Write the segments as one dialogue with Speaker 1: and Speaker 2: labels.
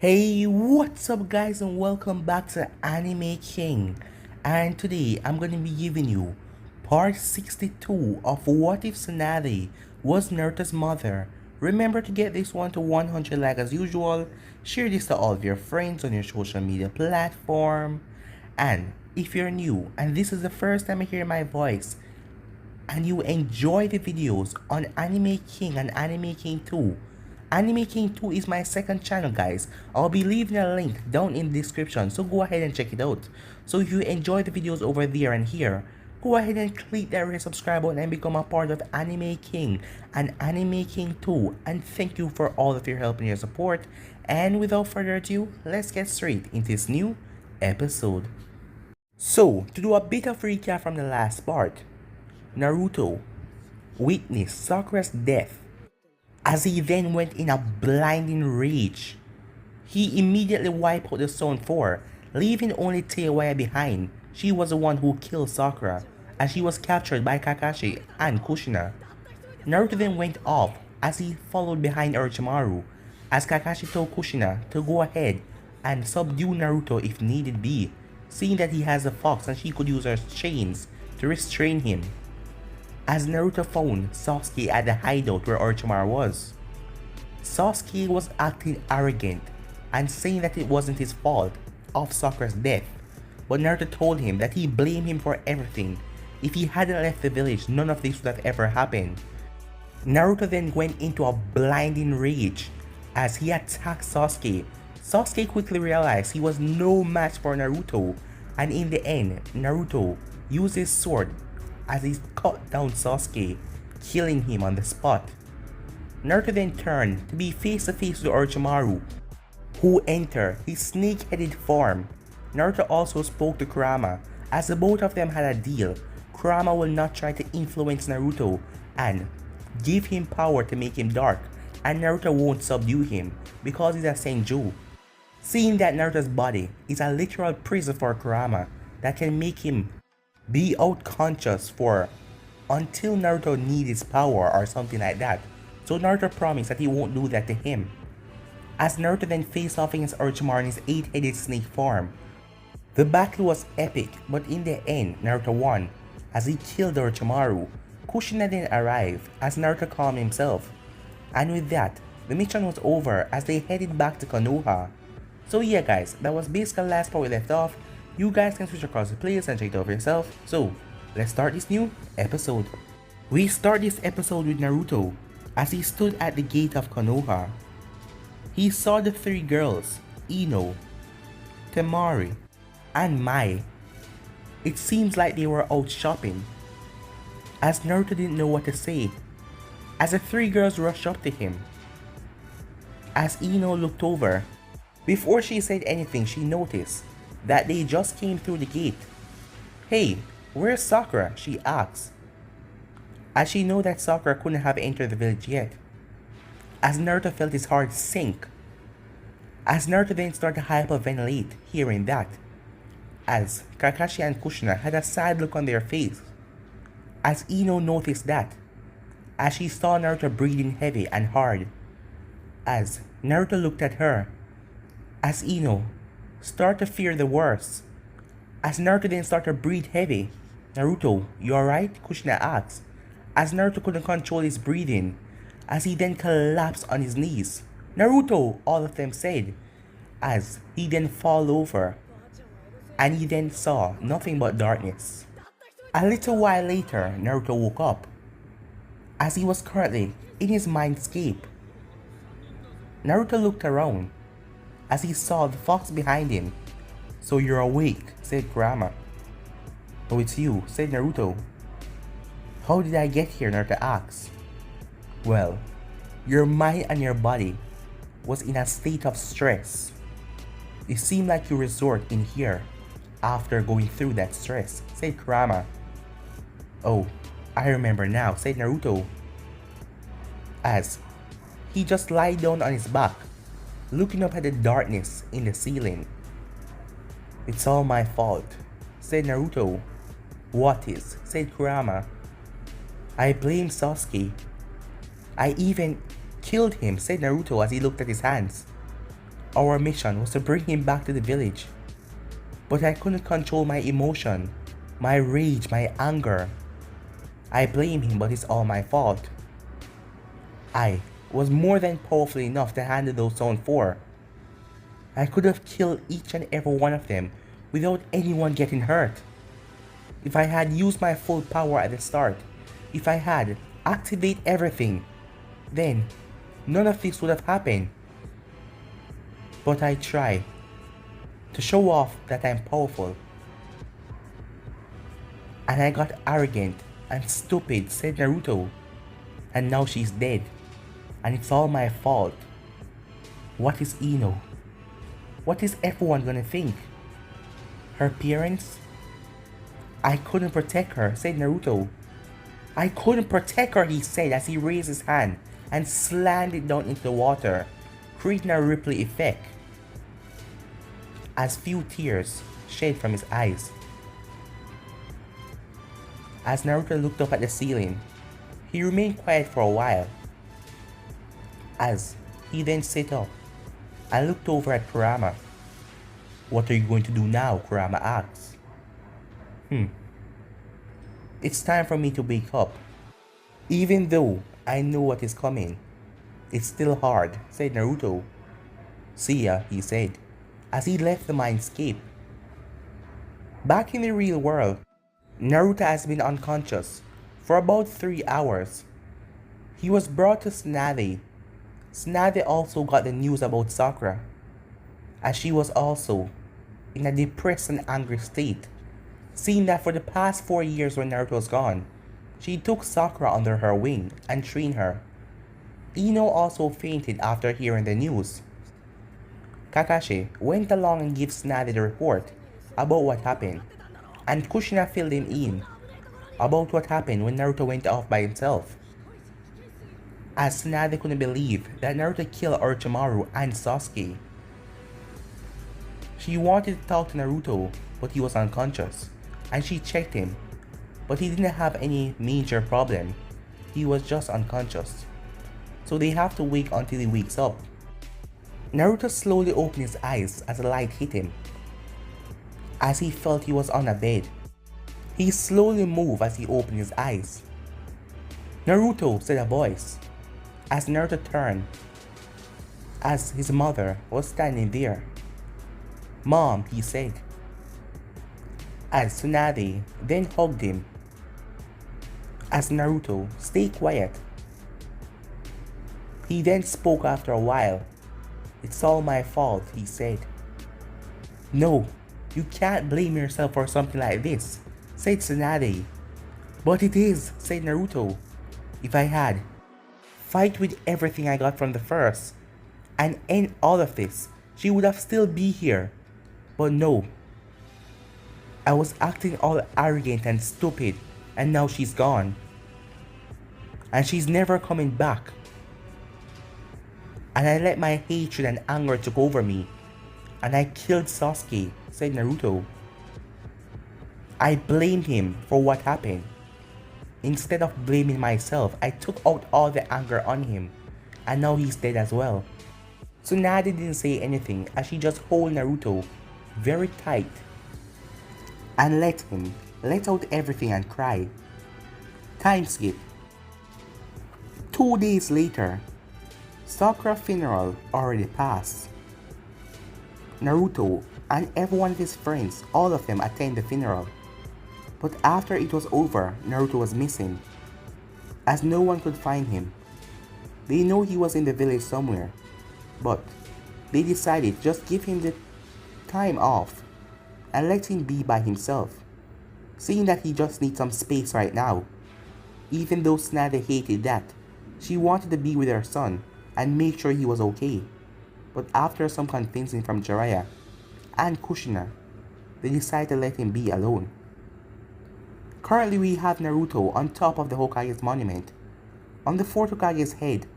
Speaker 1: Hey, what's up guys and welcome back to Anime King. And today I'm going to be giving you part 62 of What If Tsunade was Naruto's mother. Remember to get this one to 100 like as usual, share this to all of your friends on your social media platform. And if you're new and this is the first time you hear my voice and you enjoy the videos on Anime King and Anime King 2, Anime King 2 is my second channel guys. I'll be leaving a link down in the description, so go ahead and check it out. So if you enjoy the videos over there and here, go ahead and click that red subscribe button and become a part of Anime King and Anime King 2. And thank you for all of your help and your support. And without further ado, let's get straight into this new episode. So, to do a bit of recap from the last part, Naruto witnessed Sakura's death. As he then went in a blinding rage, he immediately wiped out the Zone 4, leaving only Teiwaya behind. She was the one who killed Sakura, as she was captured by Kakashi and Kushina. Naruto then went off as he followed behind Orochimaru, as Kakashi told Kushina to go ahead and subdue Naruto if needed be, seeing that he has a fox and she could use her chains to restrain him. As Naruto found Sasuke at the hideout where Orochimaru was, Sasuke was acting arrogant and saying that it wasn't his fault of Sakura's death, but Naruto told him that he blamed him for everything. If he hadn't left the village, none of this would have ever happened. Naruto then went into a blinding rage as he attacked Sasuke. Sasuke quickly realized he was no match for Naruto, and in the end, Naruto used his sword as he cut down Sasuke, killing him on the spot. Naruto then turned to be face to face with Orochimaru, who entered his snake-headed form. Naruto also spoke to Kurama, as the both of them had a deal. Kurama will not try to influence Naruto and give him power to make him dark, and Naruto won't subdue him because he's a Senju. Seeing that Naruto's body is a literal prison for Kurama that can make him be unconscious for until Naruto needs his power or something like that. So Naruto promised that he won't do that to him. As Naruto then faced off against Orochimaru in his 8-headed snake form. The battle was epic, but in the end, Naruto won as he killed Orochimaru. Kushina then arrived as Naruto calmed himself. And with that, the mission was over as they headed back to Konoha. So yeah guys, that was basically the last part we left off. You guys can switch across the playlist and check it out for yourself. So, let's start this new episode. We start this episode with Naruto as he stood at the gate of Konoha. He saw the three girls, Ino, Temari, and Mai. It seems like they were out shopping, as Naruto didn't know what to say, as the three girls rushed up to him. As Ino looked over, before she said anything, she noticed that they just came through the gate. "Hey, where's Sakura?" she asked, as she knew that Sakura couldn't have entered the village yet. As Naruto felt his heart sink, as Naruto then started to hyperventilate hearing that, as Kakashi and Kushina had a sad look on their face, as Ino noticed that, as she saw Naruto breathing heavy and hard, as Naruto looked at her, as Ino started to fear the worst. As Naruto then started to breathe heavy. "Naruto, you alright?" Kushina asked, as Naruto couldn't control his breathing, as he then collapsed on his knees. "Naruto," all of them said, as he then fell over, and he then saw nothing but darkness. A little while later, Naruto woke up, as he was currently in his mindscape. Naruto looked around, as he saw the fox behind him. "So you're awake," said Kurama. "Oh, it's you," said Naruto. "How did I get here?" Naruto asked. "Well, your mind and your body was in a state of stress. It seemed like you resort in here after going through that stress," said Kurama. "Oh, I remember now," said Naruto, as he just lied down on his back, looking up at the darkness in the ceiling. "It's all my fault," said Naruto. "What is?" said Kurama. "I blame Sasuke. I even killed him," said Naruto as he looked at his hands. Our mission was to bring him back to the village. But I couldn't control my emotion, my rage, my anger. I blame him, but it's all my fault. I was more than powerful enough to handle those Zone 4. I could have killed each and every one of them without anyone getting hurt. If I had used my full power at the start, if I had activated everything, then none of this would have happened. But I tried to show off that I'm powerful. And I got arrogant and stupid, said Naruto. And now she's dead. And it's all my fault. What is Ino? What is everyone gonna think? Her parents? I couldn't protect her, said Naruto. I couldn't protect her, he said as he raised his hand and slammed it down into the water, creating a ripple effect. As few tears shed from his eyes. As Naruto looked up at the ceiling, he remained quiet for a while. As he then sat up, I looked over at Kurama. What are you going to do now? Kurama asked. It's time for me to wake up. Even though I know what is coming, it's still hard, said Naruto. See ya, he said, as he left the mindscape. Back in the real world, Naruto has been unconscious for about 3 hours. He was brought to Tsunade. Tsunade also got the news about Sakura, as she was also in a depressed and angry state, seeing that for the past 4 years when Naruto was gone, she took Sakura under her wing and trained her. Ino also fainted after hearing the news. Kakashi went along and gave Tsunade the report about what happened, and Kushina filled him in about what happened when Naruto went off by himself. As Tsunade couldn't believe that Naruto killed Orochimaru and Sasuke. She wanted to talk to Naruto, but he was unconscious, and she checked him, but he didn't have any major problem. He was just unconscious. So they have to wait until he wakes up. Naruto slowly opened his eyes as a light hit him, as he felt he was on a bed. He slowly moved as he opened his eyes. Naruto, said a voice, as Naruto turned, as his mother was standing there. Mom, he said, as Tsunade then hugged him. As Naruto stayed quiet. He then spoke after a while. It's all my fault, he said. No, you can't blame yourself for something like this, said Tsunade. But it is, said Naruto. If I had, fight with everything I got from the first, and end all of this, she would have still be here. But no. I was acting all arrogant and stupid, and now she's gone. And she's never coming back. And I let my hatred and anger take over me, and I killed Sasuke, said Naruto. I blamed him for what happened. Instead of blaming myself, I took out all the anger on him, and now he's dead as well. Tsunade didn't say anything as she just held Naruto very tight and let him let out everything and cry. Time skip. 2 days later, Sakura's funeral already passed. Naruto and every one of his friends, all of them attend the funeral. But after it was over, Naruto was missing, as no one could find him. They know he was in the village somewhere, but they decided just give him the time off and let him be by himself, seeing that he just needs some space right now. Even though Tsunade hated that, she wanted to be with her son and make sure he was okay. But after some convincing from Jiraiya and Kushina, they decided to let him be alone. Currently we have Naruto on top of the Hokage's monument, on the 4th Hokage's head,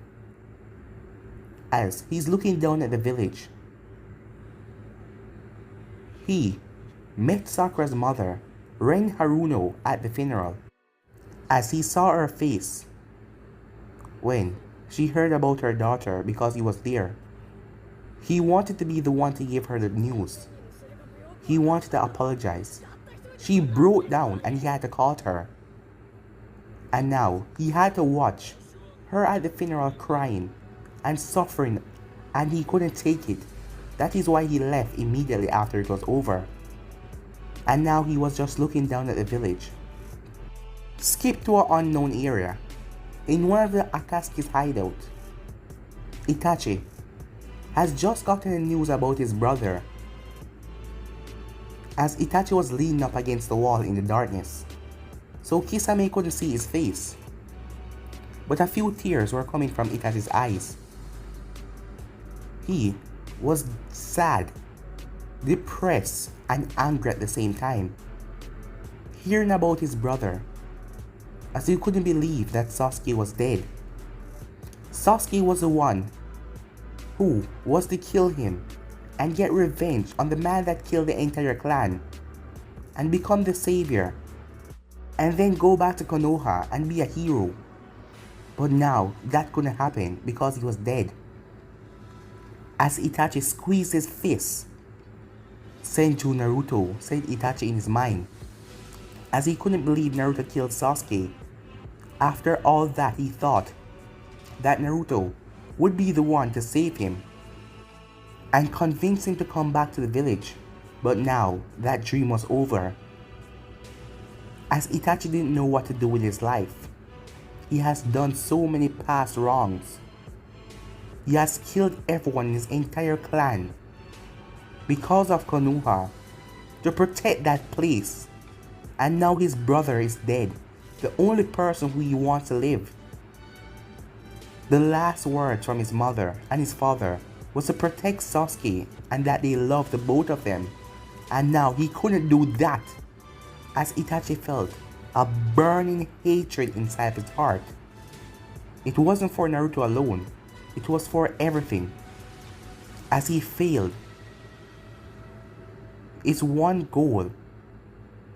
Speaker 1: as he's looking down at the village. He met Sakura's mother, Ren Haruno, at the funeral, as he saw her face when she heard about her daughter because he was there. He wanted to be the one to give her the news. He wanted to apologize. She broke down and he had to call her. And now he had to watch her at the funeral crying and suffering, and he couldn't take it. That is why he left immediately after it was over. And now he was just looking down at the village. Skip to an unknown area. In one of the Akatsuki's hideout, Itachi has just gotten the news about his brother, as Itachi was leaning up against the wall in the darkness, so Kisame couldn't see his face. But a few tears were coming from Itachi's eyes. He was sad, depressed, and angry at the same time, hearing about his brother, as he couldn't believe that Sasuke was dead. Sasuke was the one who was to kill him and get revenge on the man that killed the entire clan and become the savior and then go back to Konoha and be a hero. But now that couldn't happen because he was dead. As Itachi squeezed his fist, Senju Naruto, said Itachi in his mind, as he couldn't believe Naruto killed Sasuke. After all that, he thought that Naruto would be the one to save him and convince him to come back to the village. But now that dream was over, as Itachi didn't know what to do with his life. He has done so many past wrongs. He has killed everyone in his entire clan because of Konoha, to protect that place. And now his brother is dead, the only person who he wants to live. The last words from his mother and his father was to protect Sasuke and that they loved the both of them. And now he couldn't do that, as Itachi felt a burning hatred inside his heart. It wasn't for Naruto alone, it was for everything. As he failed, his one goal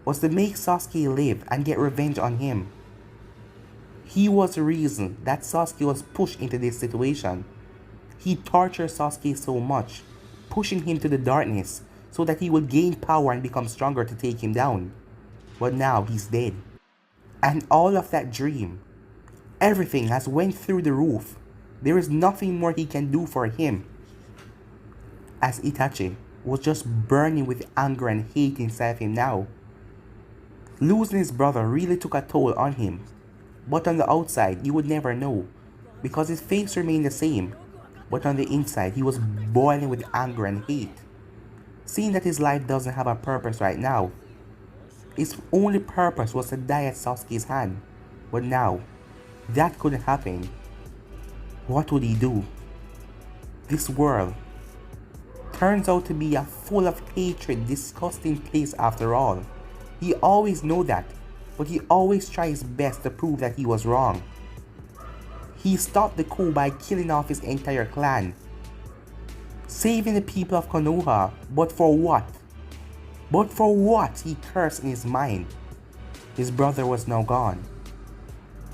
Speaker 1: was to make Sasuke live and get revenge on him. He was the reason that Sasuke was pushed into this situation. He tortured Sasuke so much, pushing him to the darkness so that he would gain power and become stronger to take him down. But now he's dead. And all of that dream, everything has went through the roof. There is nothing more he can do for him. As Itachi was just burning with anger and hate inside him now. Losing his brother really took a toll on him. But on the outside, you would never know, because his face remained the same. But on the inside, he was boiling with anger and hate. Seeing that his life doesn't have a purpose right now. His only purpose was to die at Sasuke's hand. But now, that couldn't happen. What would he do? This world turns out to be a full of hatred, disgusting place after all. He always knows that, but he always tries his best to prove that he was wrong. He stopped the coup by killing off his entire clan, saving the people of Konoha, but for what? But for what? He cursed in his mind. His brother was now gone.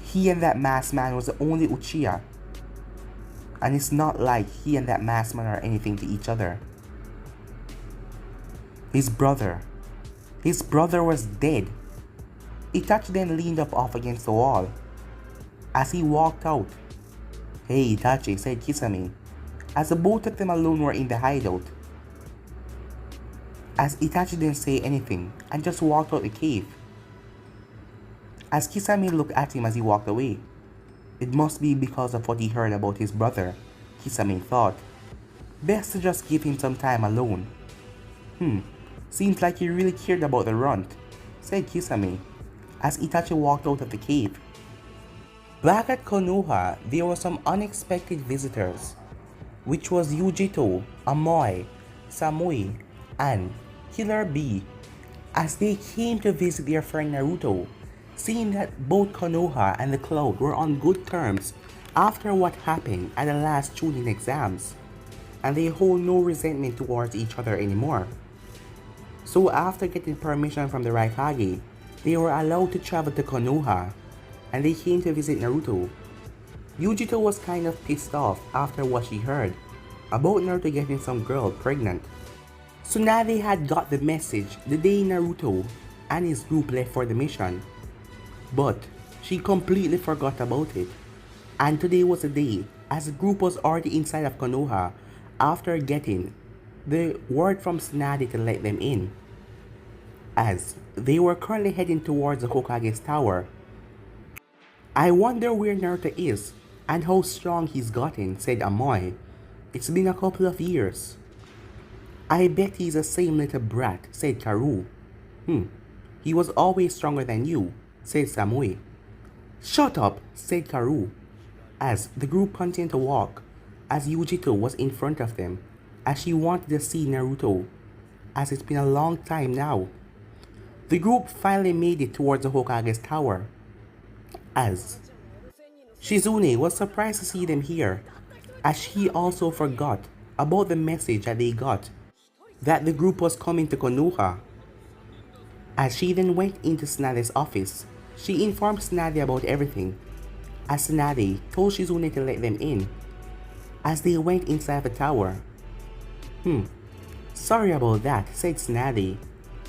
Speaker 1: He and that masked man was the only Uchiha. And it's not like he and that masked man are anything to each other. His brother was dead. Itachi then leaned up off against the wall. As he walked out, "Hey Itachi," said Kisame, as the both of them alone were in the hideout. As Itachi didn't say anything and just walked out the cave. As Kisame looked at him as he walked away. It must be because of what he heard about his brother, Kisame thought. Best to just give him some time alone. Seems like he really cared about the runt, said Kisame, as Itachi walked out of the cave. Back at Konoha, there were some unexpected visitors, which was Yujito, Amoy, Samui, and Killer Bee, as they came to visit their friend Naruto, seeing that both Konoha and the Cloud were on good terms after what happened at the last Chunin exams, and they hold no resentment towards each other anymore. So after getting permission from the Raikage, they were allowed to travel to Konoha, and they came to visit Naruto. Yujito was kind of pissed off after what she heard, about Naruto getting some girl pregnant. Tsunade had got the message the day Naruto and his group left for the mission, but she completely forgot about it. And today was the day, as the group was already inside of Konoha after getting the word from Tsunade to let them in, as they were currently heading towards the Hokage's tower. I wonder where Naruto is and how strong he's gotten, said Amoy. It's been a couple of years. I bet he's the same little brat, said Karu. He was always stronger than you, said Samui. Shut up, said Karu, as the group continued to walk, as Yujito was in front of them, as she wanted to see Naruto, as it's been a long time now. The group finally made it towards the Hokage's tower, as Shizune was surprised to see them here, as she also forgot about the message that they got, that the group was coming to Konoha. As she then went into Tsunade's office, she informed Tsunade about everything, as Tsunade told Shizune to let them in, as they went inside the tower. Sorry about that, said Tsunade.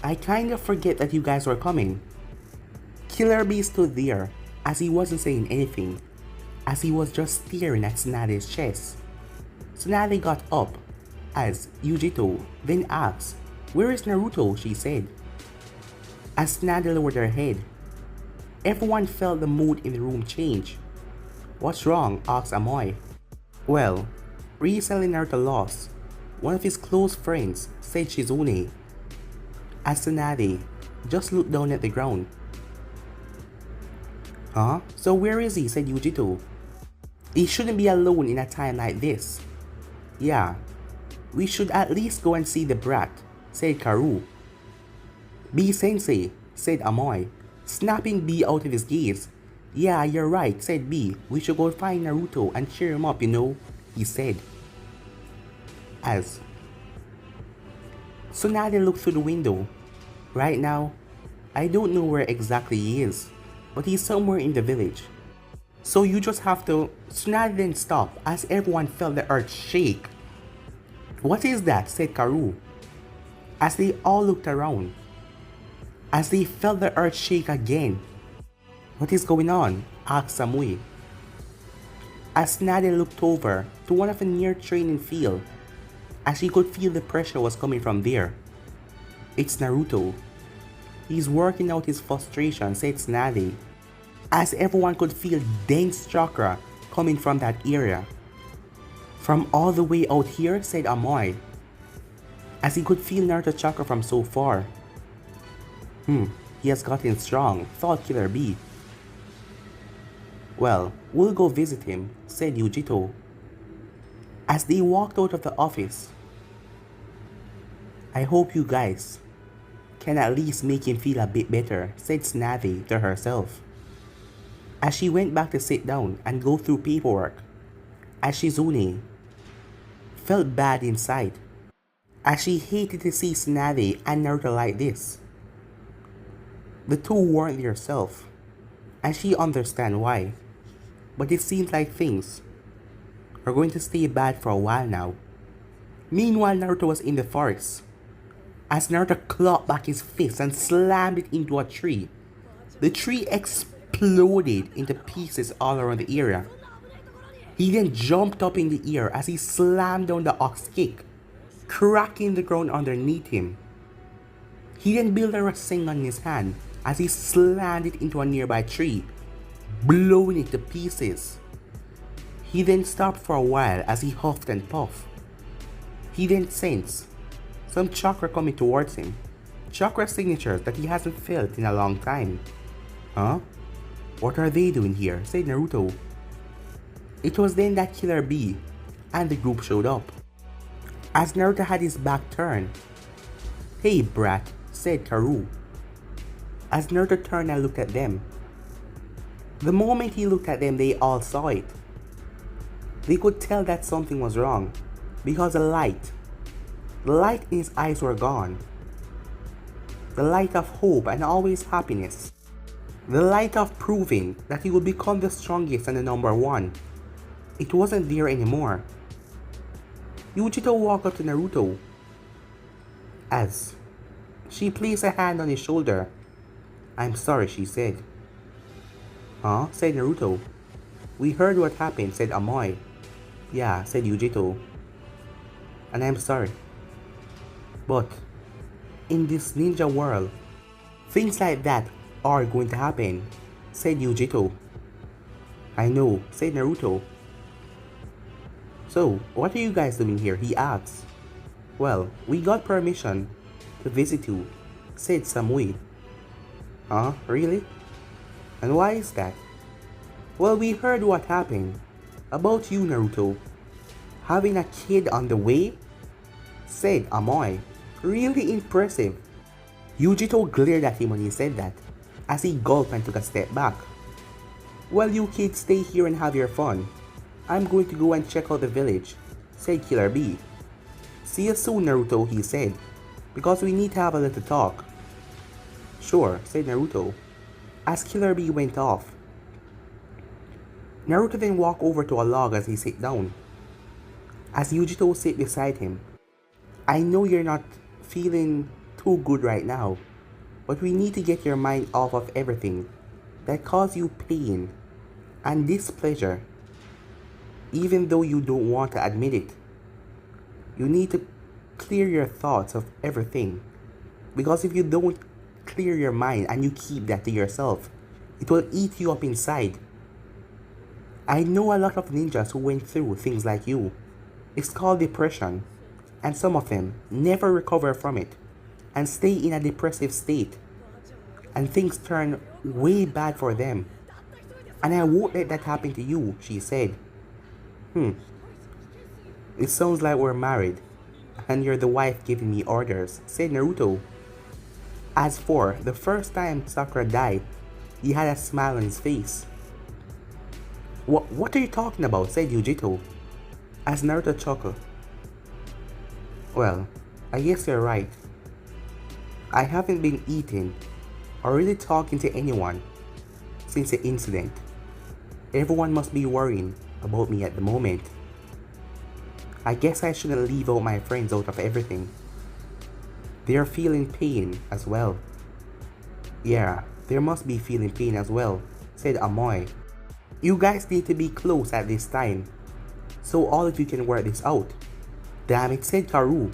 Speaker 1: I kinda forget that you guys were coming. Killer Bee stood there, as he wasn't saying anything, as he was just staring at Tsunade's chest. Tsunade got up, as Yujito then asked, "Where is Naruto?" she said. As Tsunade lowered her head, everyone felt the mood in the room change. What's wrong? Asked Amoy. Well, recently Naruto lost one of his close friends, said Shizune, as Tsunade just looked down at the ground. Huh? So where is he? Said Yujito. He shouldn't be alone in a time like this. Yeah, we should at least go and see the brat, said Karu. B sensei, said Amoy, snapping B out of his gaze. Yeah, you're right, said B. We should go find Naruto and cheer him up, he said. As Tsunade looked through the window. Right now, I don't know where exactly he is, but he's somewhere in the village. So you just have to... Tsunade then stopped as everyone felt the earth shake. What is that? Said Karu, as they all looked around, as they felt the earth shake again. What is going on? Asked Samui, as Tsunade looked over to one of the near training field, as she could feel the pressure was coming from there. It's Naruto. He's working out his frustration, said Tsunade, as everyone could feel dense chakra coming from that area. From all the way out here, said Amoy, as he could feel Naruto chakra from so far. He has gotten strong, thought Killer Bee. Well, we'll go visit him, said Yujito, as they walked out of the office. I hope you guys can at least make him feel a bit better, said Tsunade to herself, as she went back to sit down and go through paperwork, as Shizune felt bad inside, as she hated to see Tsunade and Naruto like this. The two weren't themselves, and she understand why, but it seems like things are going to stay bad for a while now. Meanwhile, Naruto was in the forest, as Naruto clapped back his fist and slammed it into a tree. The tree exploded into pieces all around the area. He then jumped up in the air as he slammed down the ox kick, cracking the ground underneath him. He then built a Rasengan in his hand as he slammed it into a nearby tree, blowing it to pieces. He then stopped for a while as he huffed and puffed. He then sensed some chakra coming towards him, chakra signatures that he hasn't felt in a long time. Huh? What are they doing here? Said Naruto. It was then that Killer Bee and the group showed up, as Naruto had his back turned. Hey brat, said Karu, as Naruto turned and looked at them. The moment he looked at them, they all saw it. They could tell that something was wrong, because the light in his eyes were gone. The light of hope and always happiness. The light of proving that he would become the strongest and the number one. It wasn't there anymore. Yujito walked up to Naruto as she placed a hand on his shoulder. "I'm sorry," she said. "Huh?" said Naruto. "We heard what happened," said Amoy. "Yeah," said Yujito. "And I'm sorry. But in this ninja world, things like that are going to happen," said Yujito. "I know," said Naruto. "So, what are you guys doing here?" he asked. "Well, we got permission to visit you," said Samui. "Huh? Really? And why is that?" "Well, we heard what happened about you, Naruto. Having a kid on the way?" said Amoy. "Really impressive." Yujito glared at him when he said that, as he gulped and took a step back. "Well, you kids stay here and have your fun. I'm going to go and check out the village," said Killer Bee. "See you soon, Naruto," he said, "because we need to have a little talk." "Sure," said Naruto, as Killer Bee went off. Naruto then walked over to a log as he sat down. As Yujito sat beside him, "I know you're not feeling too good right now, but we need to get your mind off of everything that caused you pain and displeasure. Even though you don't want to admit it, you need to clear your thoughts of everything. Because if you don't clear your mind and you keep that to yourself, it will eat you up inside. I know a lot of ninjas who went through things like you. It's called depression, and some of them never recover from it and stay in a depressive state, and things turn way bad for them. And I won't let that happen to you," she said. "It sounds like we're married, and you're the wife giving me orders," said Naruto. As for the first time Sakura died, he had a smile on his face. What are you talking about?" said Yujito, as Naruto chuckled. "Well, I guess you're right. I haven't been eating or really talking to anyone since the incident. Everyone must be worrying about me at the moment. I guess I shouldn't leave out my friends out of everything. They're feeling pain as well." "Yeah, they must be feeling pain as well," said Amoy. "You guys need to be close at this time, so all of you can work this out." "Damn it," said Karu,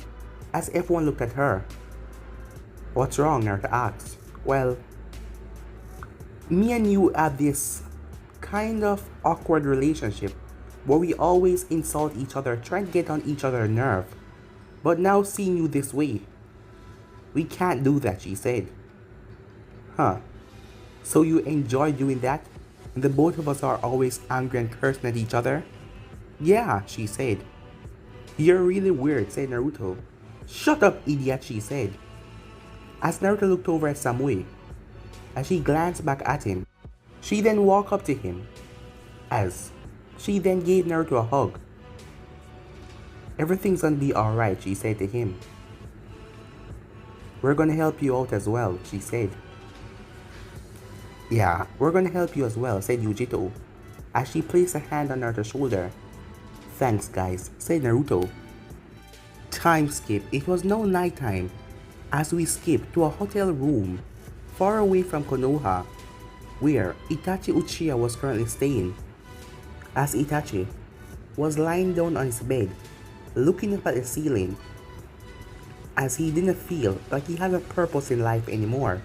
Speaker 1: as everyone looked at her. "What's wrong?" Naruto asked. "Well, me and you have this kind of awkward relationship where we always insult each other, trying to get on each other's nerve. But now seeing you this way, we can't do that," she said. "Huh. So you enjoy doing that? And the both of us are always angry and cursing at each other?" "Yeah," she said. "You're really weird," said Naruto. "Shut up, idiot," she said, as Naruto looked over at Samui. As she glanced back at him, she then walked up to him, as she then gave Naruto a hug. "Everything's gonna be alright," she said to him. "We're gonna help you out as well," she said. "Yeah, we're gonna help you as well," said Yujito, as she placed a hand on Naruto's shoulder. "Thanks, guys," said Naruto. Time skip. It was now nighttime, as we skipped to a hotel room far away from Konoha, where Itachi Uchiha was currently staying. As Itachi was lying down on his bed, looking up at the ceiling, as he didn't feel like he had a purpose in life anymore.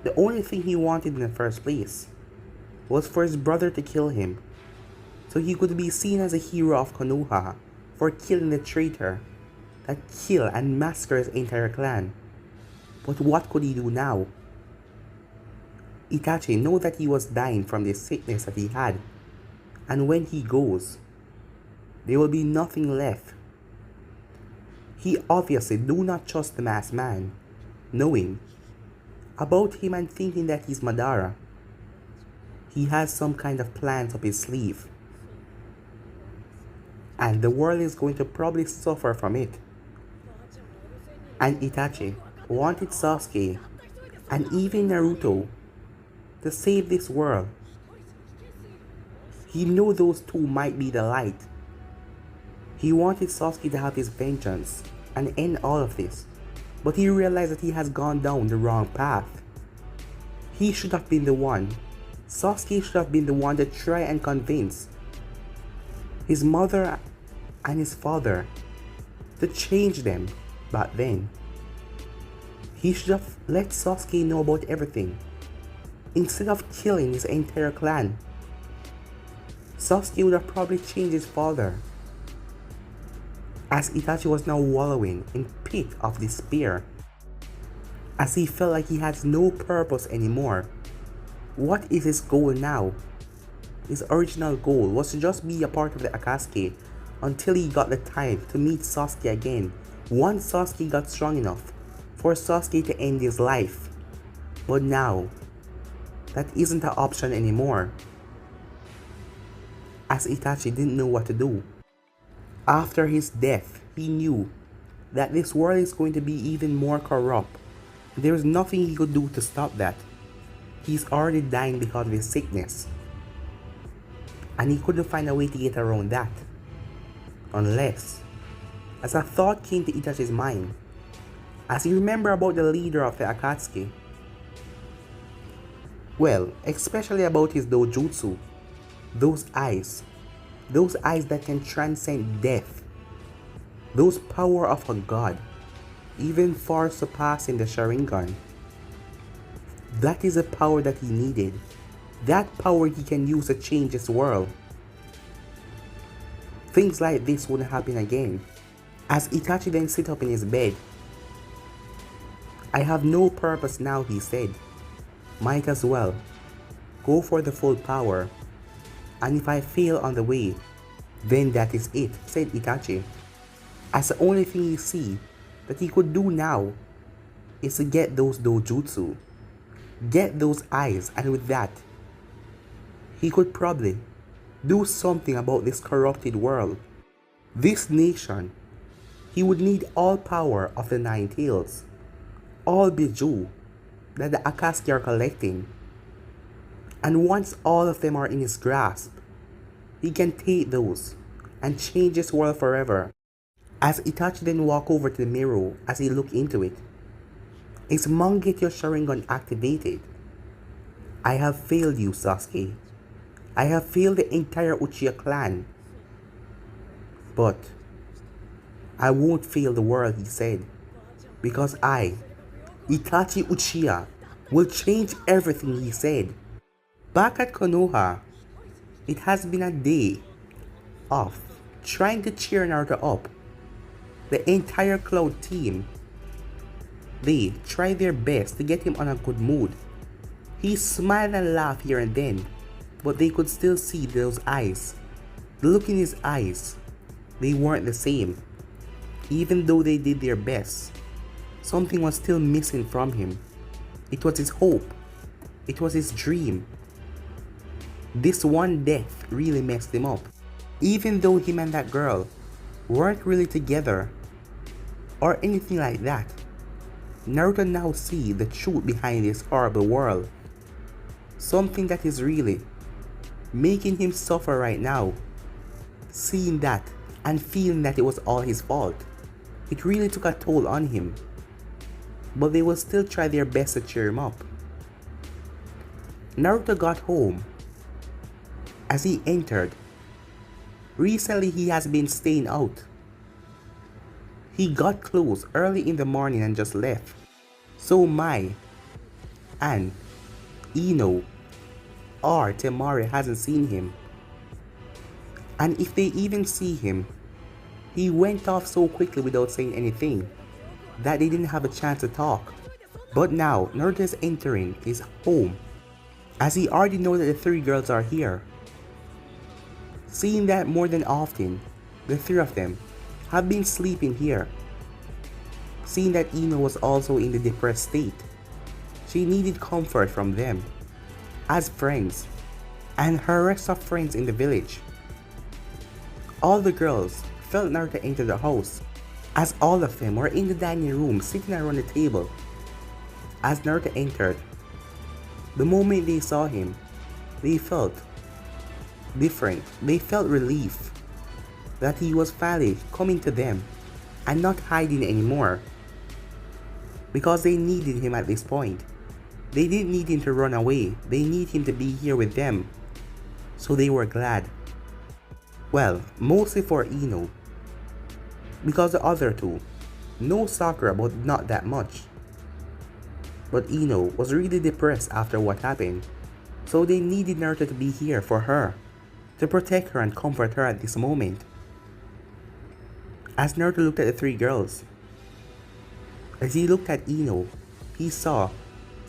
Speaker 1: The only thing he wanted in the first place was for his brother to kill him, so he could be seen as a hero of Konoha for killing the traitor that killed and massacred his entire clan. But what could he do now? Itachi knew that he was dying from the sickness that he had, and when he goes, there will be nothing left. He obviously do not trust the masked man, knowing about him and thinking that he's Madara. He has some kind of plans up his sleeve, and the world is going to probably suffer from it. And Itachi wanted Sasuke and even Naruto to save this world. He knew those two might be the light He wanted Sasuke to have his vengeance and end all of this, but he realized that he has gone down the wrong path. He should have been the one. Sasuke should have been the one to try and convince his mother and his father to change them back then. He should have let Sasuke know about everything instead of killing his entire clan. Sasuke would have probably changed his father, as Itachi was now wallowing in pit of despair, as he felt like he has no purpose anymore. What is his goal now? His original goal was to just be a part of the Akatsuki until he got the time to meet Sasuke again, once Sasuke got strong enough for Sasuke to end his life. But now, that isn't an option anymore, as Itachi didn't know what to do. After his death, he knew that this world is going to be even more corrupt. There is nothing he could do to stop that. He's already dying because of his sickness, and he couldn't find a way to get around that. Unless, as a thought came to Itachi's mind, as he remembered about the leader of the Akatsuki. Well, especially about his dojutsu, those eyes that can transcend death, those power of a god, even far surpassing the Sharingan. That is a power that he needed. That power he can use to change this world. Things like this wouldn't happen again. As Itachi then sit up in his bed. I have no purpose now, he said. Might as well go for the full power. And if I fail on the way, then that is it, said Itachi. As the only thing he see that he could do now is to get those dojutsu, get those eyes, and with that, he could probably do something about this corrupted world. This nation, he would need all power of the Nine Tails, all Biju that the Akatsuki are collecting. And once all of them are in his grasp, he can take those and change this world forever. As Itachi then walked over to the mirror as he looked into it, is Mangekyou Sharingan activated? I have failed you, Sasuke. I have failed the entire Uchiha clan. But I won't fail the world, he said, because I, Itachi Uchiha, will change everything, he said. Back at Konoha, it has been a day of trying to cheer Naruto up. The entire Cloud team, they tried their best to get him on a good mood. He smiled and laughed here and then, but they could still see those eyes. The look in his eyes, they weren't the same. Even though they did their best, something was still missing from him. It was his hope. It was his dream. This one death really messed him up. Even though him and that girl weren't really together or anything like that, Naruto now sees the truth behind this horrible world. Something that is really making him suffer right now. Seeing that and feeling that it was all his fault. It really took a toll on him. But they will still try their best to cheer him up. Naruto got home. As he entered, recently he has been staying out. He got clothes early in the morning and just left. So Mai and Ino or Temari hasn't seen him. And if they even see him, he went off so quickly without saying anything that they didn't have a chance to talk. But now Naruto is entering his home, as he already knows that the three girls are here. Seeing that more than often, the three of them have been sleeping here. Seeing that Ino was also in the depressed state, she needed comfort from them as friends and her rest of friends in the village. All the girls felt Naruto enter the house, as all of them were in the dining room sitting around the table. As Naruto entered, the moment they saw him, they felt different. They felt relief. that he was finally coming to them and not hiding anymore, because they needed him at this point. They didn't need him to run away, they need him to be here with them. So they were glad. Well, mostly for Ino, because the other two know Sakura but not that much. But Ino was really depressed after what happened, so they needed Naruto to be here for her, to protect her and comfort her at this moment. As Naruto looked at the three girls, as he looked at Ino, he saw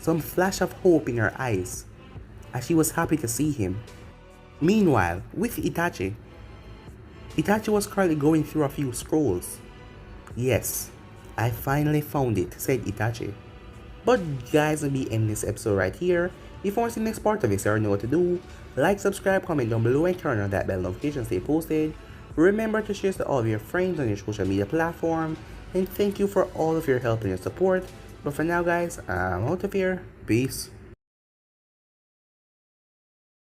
Speaker 1: some flash of hope in her eyes, as she was happy to see him. Meanwhile, with Itachi was currently going through a few scrolls. Yes, I finally found it, said Itachi. But guys, I'll be ending this episode right here. If you want to see the next part of this, you already know what to do. Like, subscribe, comment down below, and turn on that bell notification to stay posted. Remember to share to all of your friends on your social media platform. And thank you for all of your help and your support. But for now guys, I'm out of here. Peace.